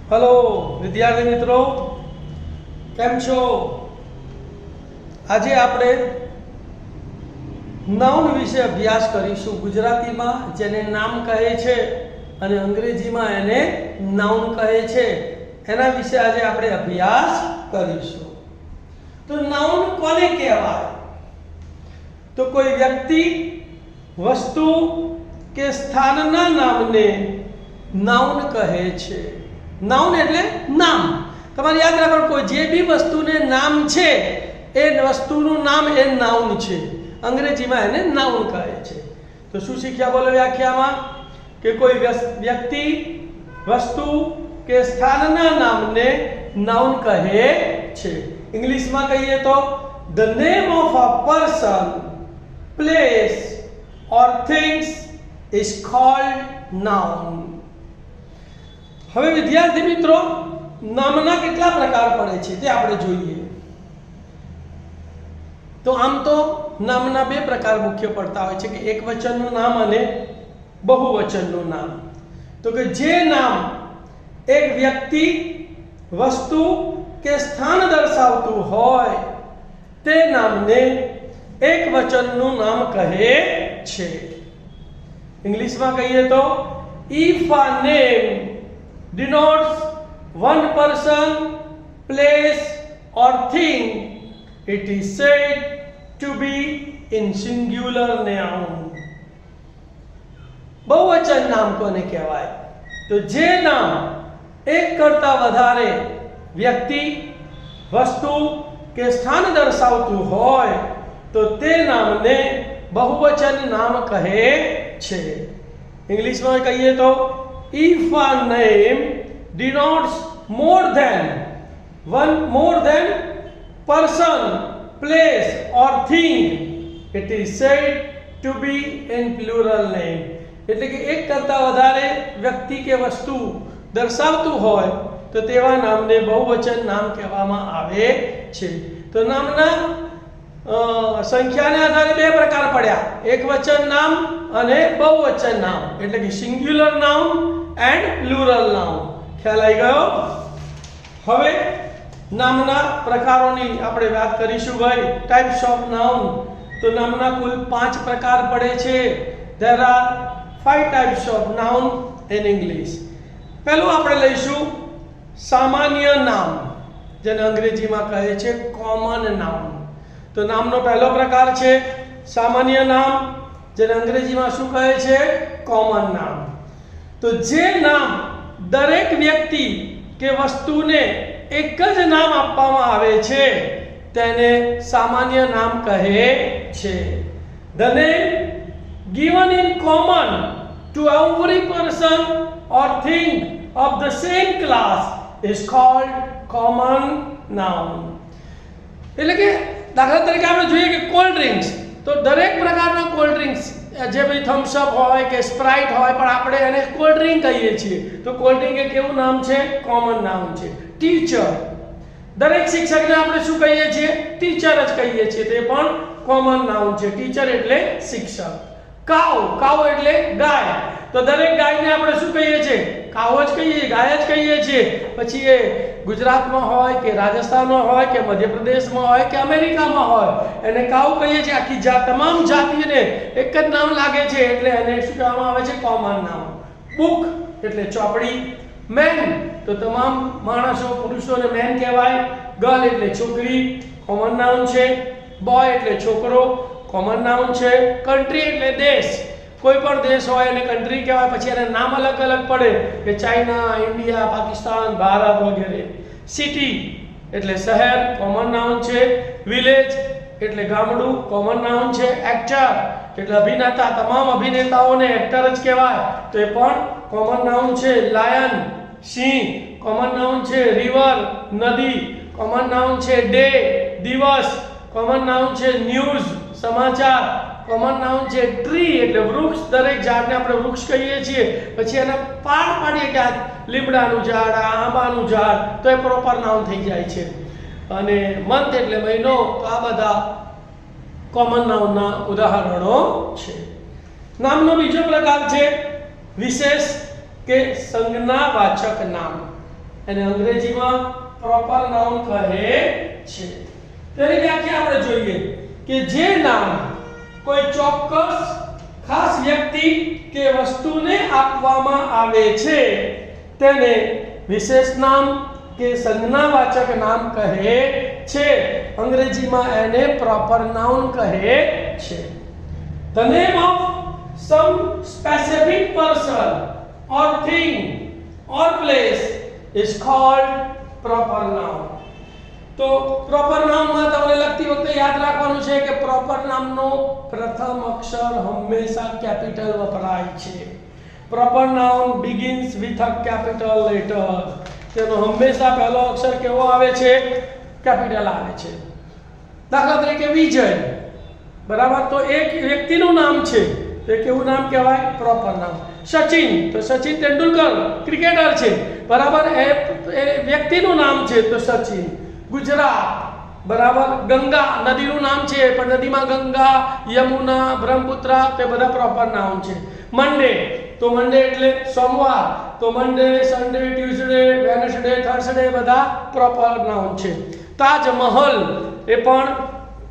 Hello विद्यार्थी मित्रों, केम छो? आज आपणे नाउन विषे अभ्यास करीशुं। गुजराती में जेने नाम कहे छे अने अंग्रेजी में एने नाउन कहे छे, एना विषे आज आपणे अभ्यास करीशुं। तो नाउन कोने कहेवाय? तो कोई व्यक्ति, वस्तु के स्थानना नामने नाउन कहे छे। नाउन एटले नाम। तमारे याद राखो, कोई जे भी वस्तुने नाम छे ए वस्तुनुं नाम ए नाउन छे। अंग्रेजी में एने नाउन कहे छे। तो शुं शीख्या बोलो व्याख्यामां के कोई व्यक्ति, वस्तु के स्थानना नामने नाउन कहे छे। इंग्लिश में कहिए तो the name of a person, place और थिंग्स इज कॉल्ड नाउन। હવે વિદ્યાર્થી મિત્રો, નામના કેટલા પ્રકાર પડે છે તે આપણે જોઈએ। તો આમ તો નામના બે પ્રકાર મુખ્ય પડતા હોય છે કે એકવચનનું નામ અને બહુવચનનું નામ। તો કે જે નામ એક વ્યક્તિ, વસ્તુ કે સ્થાન દર્શાવતું હોય તે નામને એકવચનનું નામ કહે છે। ઇંગ્લિશમાં કહીએ તો if a name denotes one person, place or thing, it is said to be in singular noun। बहुवचन नाम कोने कहेवाय? तो जे नाम एक करता वधारे व्यक्ति, वस्तु के स्थान दर्शावतुं होय तो ते नामने बहुवचन नाम कहे छे। इंग्लिश में कहिए तो if a name denotes more than person, place or thing, it is said to be in plural name। એટલે કે એક કરતા વધારે વ્યક્તિ કે વસ્તુ દર્શાવતું હોય તો તેવા નામને બહુવચન નામ કહેવામાં આવે છે। તો નામના સંખ્યાને આધારે બે પ્રકાર પડ્યા, એકવચન નામ અને બહુવચન નામ, એટલે કે singular noun and plural noun. ખ્યાલ આવી ગયો? હવે નામના પ્રકારોની આપણે વાત કરીશું ભાઈ। Types of noun. તો નામના કુલ 5 પ્રકાર પડે છે। There are 5 types of noun in English. પહેલું આપણે લઈશું સામાન્ય નામ, જેને અંગ્રેજીમાં કહે છે કોમન નાઉન। તો નામનો પહેલો પ્રકાર છે સામાન્ય નામ, જેને અંગ્રેજીમાં શું કહે છે? કોમન નામ। तो जे नाम दरेक व्यक्ति के वस्तुने एक ज नाम आपवामां आवे छे तेने सामान्य नाम कहे छे। The name given in common to every person or thing of the same class is called common noun। એટલે કે દાખલા તરીકે આપણે જોઈએ કે કોલ્ડ ડ્રિંક્સ, તો દરેક પ્રકારના કોલ્ડ ડ્રિંક્સ જે ભાઈ થમ્સ અપ હોય કે સ્પ્રાઇટ હોય, પણ આપણે એને કોલ્ડ ડ્રિંક કહીએ છીએ। તો કોલ્ડ ડ્રિંક એ કેવું નામ છે? કોમન નામ છે। ટીચર, દરેક શિક્ષકને આપણે શું કહીએ છીએ? ટીચર જ કહીએ છીએ, તે પણ કોમન નાઉન છે। ટીચર એટલે શિક્ષક। કાઉ, કાઉ એટલે ગાય, તો દરેક ગાયને આપણે શું કહીએ છીએ? કાઉ જ કહીએ, ગાય જ કહીએ છીએ। પછી એ ગુજરાતમાં હોય કે રાજસ્થાનમાં હોય કે મધ્યપ્રદેશમાં હોય કે અમેરિકામાં હોય, એને કાઉ કહીએ છીએ। આખી તમામ જાતિને એક જ નામ લાગે છે એટલે એને શું કહેવામાં આવે છે? કોમન નામ। બુક એટલે ચોપડી। મેન, તો તમામ માણસો, પુરુષોને મેન કહેવાય। ગર્લ એટલે છોકરી, કોમન નાઉન છે। બોય એટલે છોકરો, કોમન નાઉન છે। કન્ટ્રી એટલે દેશ, કોઈ પણ દેશ હોય એને કન્ટ્રી કહેવાય। પછી એને નામ અલગ અલગ પડે કે ચાઇના, ઇન્ડિયા, પાકિસ્તાન, ભારત વગેરે। સિટી એટલે શહેર, કોમન નાઉન છે। વિલેજ એટલે ગામડું, કોમન નાઉન છે। એક્ટર એટલે અભિનેતા, તમામ અભિનેતાઓને એક્ટર જ કહેવાય, તો એ પણ કોમન નાઉન છે। લાયન સિંહ, કોમન નાઉન છે। રિવર નદી, કોમન નાઉન છે। ડે દિવસ, કોમન નાઉન છે। ન્યૂઝ સમાચાર, કોમન નાઉન છે। ટ્રી એટલે વૃક્ષ, દરેક ઝાડને આપણે વૃક્ષ કહીએ છીએ। પછી એના પાડ પાડીએ કે આ લીમડાનું ઝાડ, આ આંબાનું ઝાડ, તો એ પ્રોપર નાઉન થઈ જાય છે। અને મંથ એટલે મહિનો, તો આ બધા કોમન નાઉનના ઉદાહરણો છે। નામનો બીજો પ્રકાર છે વિશેષ કે સંજ્ઞાવાચક નામ। એને અંગ્રેજીમાં પ્રોપર નાઉન કહે છે. તેની વ્યાખ્યા આપણે જોઈએ કે જે નામ કોઈ ચોક્કસ ખાસ વ્યક્તિ કે વસ્તુને આપવામાં આવે છે તેને વિશેષ નામ કે સંજ્ઞાવાચક નામ કહે છે. અંગ્રેજીમાં એને પ્રોપર નાઉન કહે છે. The name of some specific person or thing or place is called proper noun. તો પ્રોપર નાઉનમાં તમને લખતી વખતે યાદ રાખવાનું છે કે પ્રોપર નામનો પ્રથમ અક્ષર હંમેશા કેપિટલ વપરાય છે. Proper noun begins with a capital letter. તેનો હંમેશા પહેલો અક્ષર કેવો આવે છે? કેપિટલ આવે છે. દાખલા તરીકે વિજય, બરાબર, તો એક વ્યક્તિનું નામ છે તો એ કેવું નામ કહેવાય? પ્રોપર નામ. સચિન, તો સચિન તેંડુલકર ક્રિકેટર છે, બરાબર, એ વ્યક્તિનું નામ છે તો સચિન. ગુજરાત, બરાબર, ગંગા નદીનું નામ છે પણ નદીમાં ગંગા, યમુના, બ્રહ્મપુત્રા તે બધા પ્રોપર નામ છે. મંડે, તો મંડે એટલે સોમવાર, તો મંડે, સન્ડે, ટ્યુઝડે, વેનસડે, થર્સડે બધા પ્રોપર નાઉન છે. તાજમહલ એ પણ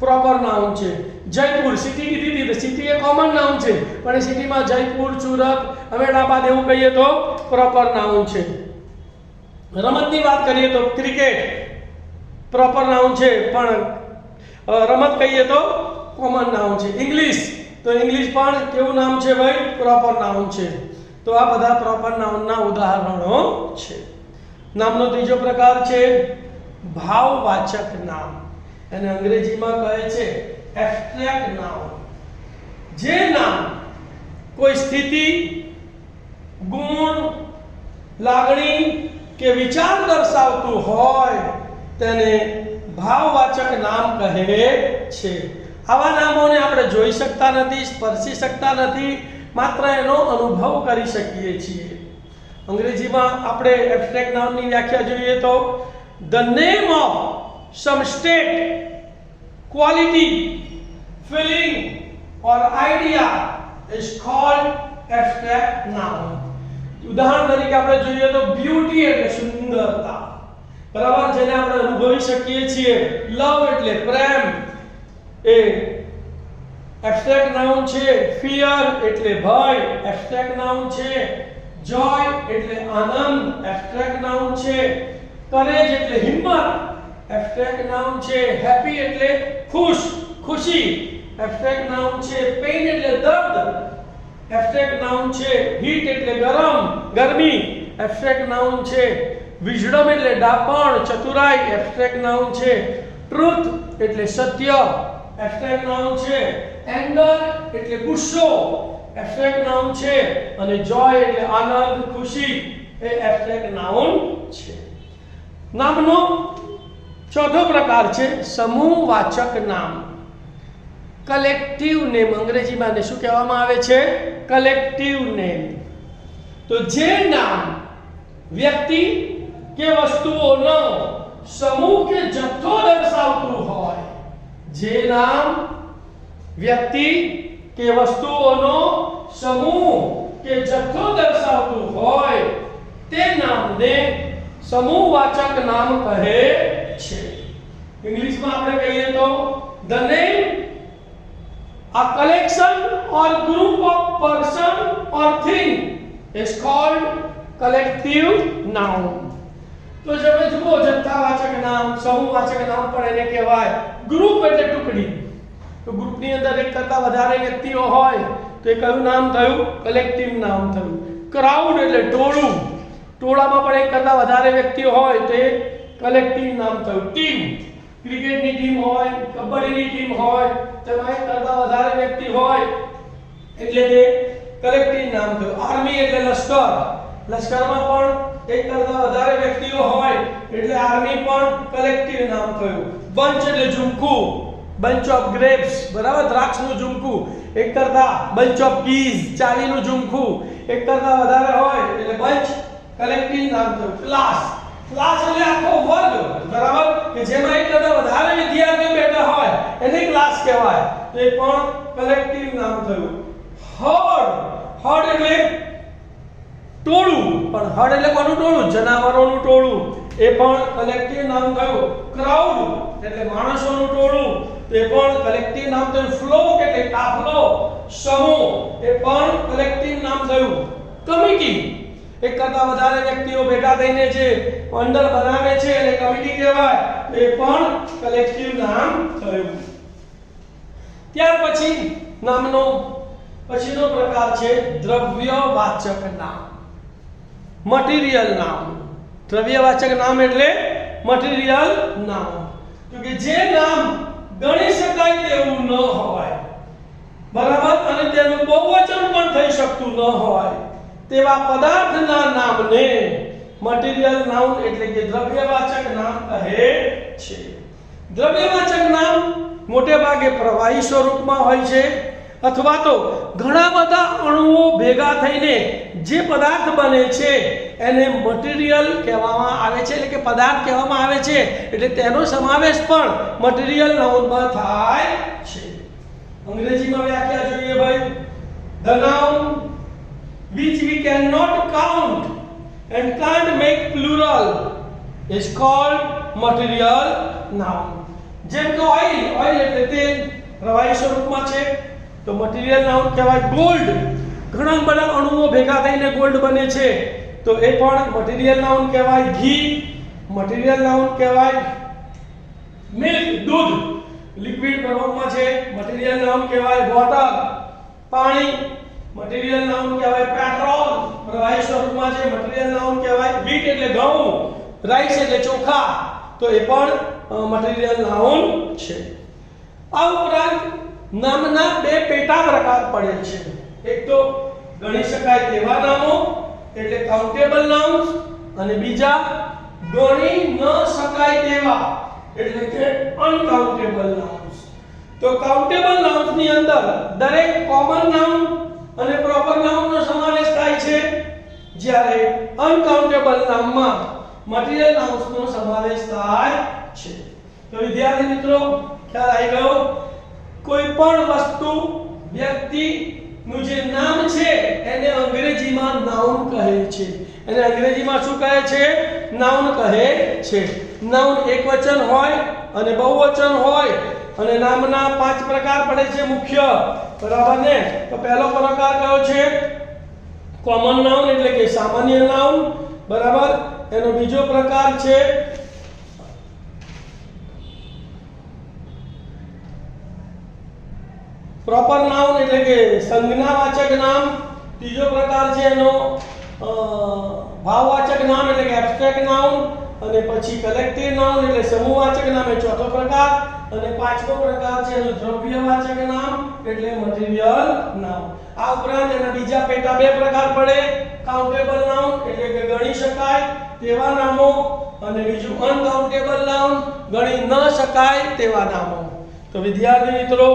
પ્રોપર નાઉન છે. જયપુર, સિટી કીધી હતી તો સિટી એ કોમન નાઉન છે પણ એ સિટીમાં જયપુર, સુરત, અહેમદાબાદ એવું કહીએ તો પ્રોપર નાઉન છે. રમતની વાત કરીએ તો ક્રિકેટ પ્રોપર નાઉન છે પણ રમત કહીએ તો કોમન નાઉન છે. ઇંગ્લિશ, તો ઇંગ્લિશ પણ કેવું નામ છે ભાઈ? પ્રોપર નાઉન છે. તો આ બધા પ્રોપર નાઉનના ઉદાહરણો છે. નામનો ત્રીજો પ્રકાર છે ભાવવાચક નામ. એને અંગ્રેજીમાં કહે છે એબ્સ્ટ્રેક્ટ નાઉન. જે નામ કોઈ સ્થિતિ, ગુણ, લાગણી કે વિચાર દર્શાવતું હોય તેને ભાવવાચક નામ કહે છે. આવા નામોને આપણે જોઈ શકતા નથી, સ્પર્શી શકતા નથી, માત્ર એનો અનુભવ કરી શકીએ છીએ. અંગ્રેજીમાં આપણે એબ્સ્ટ્રેક્ટ નાઉનની વ્યાખ્યા જોઈએ તો the name of some state, quality, feeling or idea is called abstract noun. ઉદાહરણ તરીકે આપણે જોઈએ તો બ્યુટી એટલે સુંદરતા, બરાબર, જેને આપણે અનુભવી શકીએ છીએ. લવ એટલે પ્રેમ, એ એબ્સ્ટ્રેક્ટ નાઉન છે. ફિયર એટલે ભય, એબ્સ્ટ્રેક્ટ નાઉન છે. જોય એટલે આનંદ, એબ્સ્ટ્રેક્ટ નાઉન છે. કરેજ એટલે હિંમત, એબ્સ્ટ્રેક્ટ નાઉન છે. હેપી એટલે ખુશ, ખુશી, એબ્સ્ટ્રેક્ટ નાઉન છે. પેઇન એટલે દર્દ, એબ્સ્ટ્રેક્ટ નાઉન છે. હીટ એટલે ગરમ, ગરમી, એબ્સ્ટ્રેક્ટ નાઉન છે. વિઝડમ એટલે ડાપણ, ચતુરાઈ, એબ્સ્ટ્રેક્ટ નાઉન છે. ટ્રુથ એટલે સત્ય, એબ્સ્ટ્રેક્ટ નાઉન છે. એંગર એટલે ગુસ્સો, એબ્સ્ટ્રેક્ટ નાઉન છે. અને જોય એટલે આનંદ, ખુશી, એ એબ્સ્ટ્રેક્ટ નાઉન છે. નામનો ચોથો પ્રકાર છે સમૂહવાચક નામ. કલેક્ટિવ નેમ, અંગ્રેજીમાં શું કહેવામાં આવે છે? Collective name. તો જે નામ વ્યક્તિ કે વસ્તુઓનો સમૂહ કે જથ્થો દર્શાવતું હોય, જે નામ વ્યક્તિ કે વસ્તુઓનો સમૂહ કે જથ્થો દર્શાવતું હોય તે નામને સમૂહવાચક નામ કહે છે. ઇંગ્લિશમાં આપણે કહીએ તો the name, a collection or group of person or thing is called collective noun. તો તમે જુઓ જથ્થાવાચક નામ, સમૂહવાચક નામ પણ એને કહેવાય. ગ્રુપ એટલે ટુકડી, તો ગ્રુપની અંદર એક કરતા વધારે વ્યક્તિઓ હોય તો એ કયું નામ થયું? કલેક્ટિવ નામ થયું. ક્રાઉડ એટલે ટોળું, ટોળામાં પણ એક કરતા વધારે વ્યક્તિઓ હોય તો એ કલેક્ટિવ નામ થયું. ટીમ, ક્રિકેટની ટીમ હોય, કબડ્ડીની ટીમ હોય, તેમાં એક કરતા વધારે વ્યક્તિ હોય એટલે તે કલેક્ટિવ નામ થયું. આર્મી એટલે લશ્કર, લશ્કરમાં પણ એક કરતા વધારે વ્યક્તિઓ હોય એટલે આર્મી પણ કલેક્ટિવ નામ થયું. બંચ એટલે ઝુમખું, બંચ ઓફ ગ્રેપ્સ, બરાબર, દ્રાક્ષનું ઝુમખું. એક કરતા બંચ ઓફ કીઝ, ચાવીનું ઝુમખું, એક કરતા વધારે હોય એટલે બંચ, કલેક્ટિવ નામ થયું. ક્લાસ, ક્લાસ એટલે આખો વર્ગ, બરાબર, કે જેમાં એક કરતા વધારે વિદ્યાર્થીઓ બેઠા હોય એને ક્લાસ કહેવાય, તો એ પણ કલેક્ટિવ નામ થયું. હર્ડ, હર્ડ એટલે ટોળું, પણ હર્ડ એટલે કોનું ટોળું? જનાવરોનું ટોળું, એ પણ કલેક્ટિવ નામ થયું. ક્રાઉડ એટલે માણસોનું ટોળું, તો એ પણ કલેક્ટિવ નામ થયું. ફ્લોક એટલે કાફલો, સમૂહ, એ પણ કલેક્ટિવ નામ થયું. કમિટી એક કરતા વધારે વ્યક્તિઓ ભેગા થઈને જે મંડળ બનાવે છે એને કમિટી કહેવાય, એ પણ કલેક્ટિવ નામ થયું. ત્યાર પછી નામનો પછીનો પ્રકાર છે દ્રવ્યવાચક નામ, મટીરિયલ નામ. દ્રવ્યવાચક નામ એટલે મટીરિયલ નામ, તો કે જે નામ ગણી શકાય તેવું ન હોય, બરાબર, અને તેનું બહુવચન પણ થઈ શકતું ન હોય તેવા પદાર્થના નામને મટીરિયલ નાઉન એટલે કે દ્રવ્યવાચક નામ કહે છે. દ્રવ્યવાચક નામ મોટે ભાગે પ્રવાહી સ્વરૂપમાં હોય છે, અથવા તો ઘણા બધા અણુઓ ભેગા થઈને જે પદાર્થ બને છે એને મટીરિયલ કહેવામાં આવે છે, એટલે કે પદાર્થ કહેવામાં આવે છે, એટલે તેનો સમાવેશ પણ મટીરિયલ નાઉનમાં થાય છે. અંગ્રેજીમાં વ્યાખ્યા જોઈએ ભાઈ. The noun which we cannot count and can't make plural is called material noun. જેમ કે ઓઇલ એટલે તેલ, પ્રવાહી સ્વરૂપમાં છે, તો મટીરિયલ નાઉન કહેવાય. ગોલ્ડ, ઘણા બધા અણુઓ ભેગા થઈને ગોલ્ડ બને છે, તો એ પણ મટીરિયલ નાઉન કહેવાય. ઘી મટીરિયલ નાઉન કહેવાય. મિલ્ક, દૂધ, લિક્વિડ પ્રભાવમાં છે, મટીરિયલ નાઉન કહેવાય. વોટર, પાણી, મટીરિયલ નાઉન કહેવાય. પેટ્રોલ, પ્રવાહી સ્વરૂપમાં છે, મટીરિયલ નાઉન કહેવાય. વ્હીટ એટલે ઘઉં, રાઈસ એટલે ચોખા, તો એ પણ મટીરિયલ નાઉન છે. આ ઉપરાંત નામના બે પેટા પ્રકાર પડે છે. એક તો ગણી શકાય તેવા નામો એટલે કાઉન્ટેબલ નાઉન્સ, અને બીજા ગણી ન શકાય તેવા એટલે કે અનકાઉન્ટેબલ નાઉન્સ. તો કાઉન્ટેબલ નાઉન્સ ની અંદર દરેક કોમન નાઉન અને પ્રોપર નાઉનનો સમાવેશ થાય છે, જ્યારે અનકાઉન્ટેબલ નામમાં મટીરિયલ નાઉન્સનો સમાવેશ થાય છે. તો વિદ્યાર્થી મિત્રો, ખ્યાલ આવી ગયો? કોઈ પણ વસ્તુ, વ્યક્તિ નું જે નામ છે એને અંગ્રેજીમાં નાઉન કહે છે. એને અંગ્રેજીમાં શું કહે છે? નાઉન કહે છે. નાઉન એકવચન હોય અને બહુવચન હોય, અને નામના 5 પ્રકાર પડે છે મુખ્ય, બરાબર ને? તો પહેલો પ્રકાર કયો છે? કોમન નાઉન એટલે કે સામાન્ય નાઉન, બરાબર. એનો બીજો પ્રકાર છે પ્રોપર નાઉન એટલે કે સંજ્ઞાવાચક નામ. ત્રીજો પ્રકાર છે એનો ભાવવાચક નામ એટલે કે એબ્સ્ટ્રેક્ટ નાઉન, અને પછી કલેક્ટિવ નાઉન એટલે સમૂહવાચક નામ, એ ચોથો પ્રકાર. અને પાંચમો પ્રકાર છે એનો દ્રવ્યવાચક નામ એટલે મટીરિયલ નાઉન. આ ઉપરાંત એના બીજા પેટા 2 પ્રકાર પડે. કાઉન્ટેબલ નાઉન એટલે કે ગણી શકાય તેવા નામો, અને બીજું અનકાઉન્ટેબલ નાઉન, ગણી ન શકાય તેવા નામો. તો વિદ્યાર્થી મિત્રો,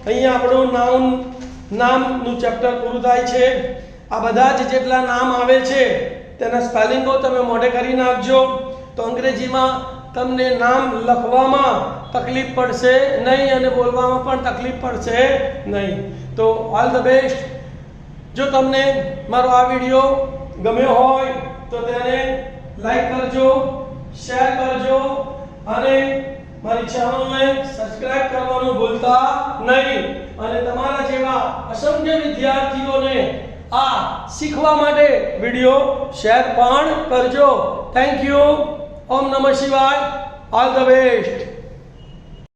અહીંયા આપણું નામનું ચેપ્ટર પૂરું થાય છે. આ બધા જ જેટલા નામ આવે છે તેના સ્પેલિંગો તમે મોઢે કરી નાખજો, તો અંગ્રેજીમાં તમને નામ લખવામાં તકલીફ પડશે નહીં અને બોલવામાં પણ તકલીફ પડશે નહીં. તો ઓલ ધ બેસ્ટ. જો તમને મારો આ વિડીયો ગમ્યો હોય તો તેને લાઈક કરજો, શેર કરજો, અને મારી ચેનલને સબસ્ક્રાઇબ કરવાનું ભૂલતા નહીં. અને તમારા જેવા અસંખ્ય વિદ્યાર્થીઓને આ શીખવા માટે વિડીયો શેર પણ કરજો. Thank you. ઓમ નમઃ શિવાય. All the best.